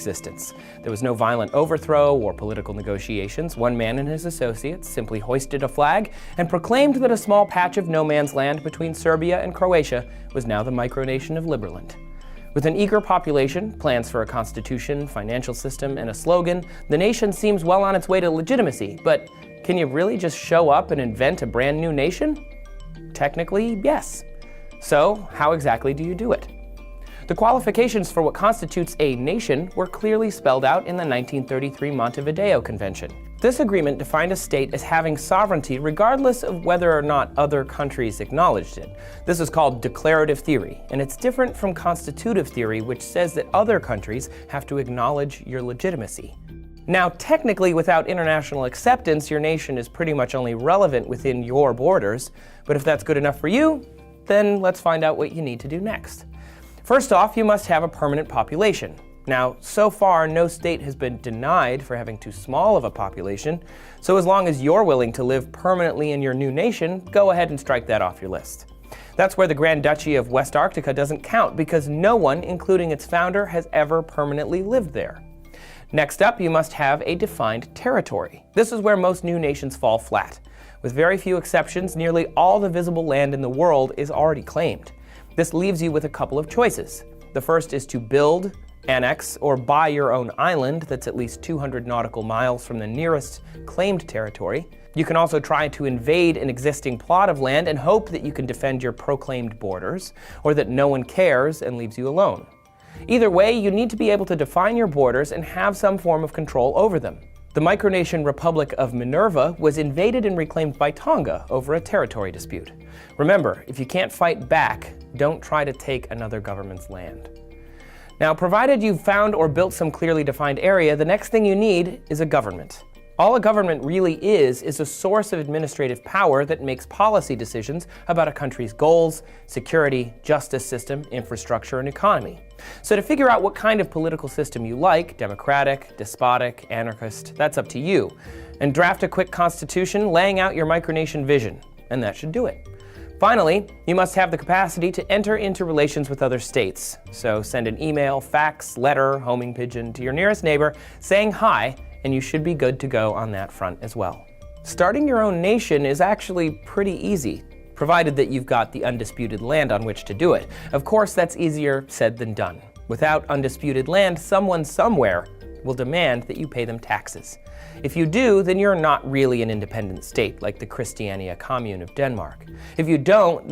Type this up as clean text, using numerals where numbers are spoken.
existence. There was no violent overthrow or political negotiations. One man and his associates simply hoisted a flag and proclaimed that a small patch of no man's land between Serbia and Croatia was now the micronation of Liberland. With an eager population, plans for a constitution, financial system, and a slogan, the nation seems well on its way to legitimacy. But can you really just show up and invent a brand new nation? Technically, yes. So, how exactly do you do it? The qualifications for what constitutes a nation were clearly spelled out in the 1933 Montevideo Convention. This agreement defined a state as having sovereignty regardless of whether or not other countries acknowledged it. This is called declarative theory, and it's different from constitutive theory, which says that other countries have to acknowledge your legitimacy. Now, technically, without international acceptance, your nation is pretty much only relevant within your borders, but if that's good enough for you, then let's find out what you need to do next. First off, you must have a permanent population. Now, so far, no state has been denied for having too small of a population, so as long as you're willing to live permanently in your new nation, go ahead and strike that off your list. That's where the Grand Duchy of West Arctica doesn't count, because no one, including its founder, has ever permanently lived there. Next up, you must have a defined territory. This is where most new nations fall flat. With very few exceptions, nearly all the visible land in the world is already claimed. This leaves you with a couple of choices. The first is to build, annex, or buy your own island that's at least 200 nautical miles from the nearest claimed territory. You can also try to invade an existing plot of land and hope that you can defend your proclaimed borders, or that no one cares and leaves you alone. Either way, you need to be able to define your borders and have some form of control over them. The micronation Republic of Minerva was invaded and reclaimed by Tonga over a territory dispute. Remember, if you can't fight back, don't try to take another government's land. Now, provided you've found or built some clearly defined area, the next thing you need is a government. All a government really is a source of administrative power that makes policy decisions about a country's goals, security, justice system, infrastructure, and economy. So to figure out what kind of political system you like, democratic, despotic, anarchist, that's up to you. And draft a quick constitution laying out your micronation vision, and that should do it. Finally, you must have the capacity to enter into relations with other states. So send an email, fax, letter, homing pigeon to your nearest neighbor saying hi, and you should be good to go on that front as well. Starting your own nation is actually pretty easy, provided that you've got the undisputed land on which to do it. Of course, that's easier said than done. Without undisputed land, someone somewhere will demand that you pay them taxes. If you do, then you're not really an independent state, like the Christiania Commune of Denmark. If you don't,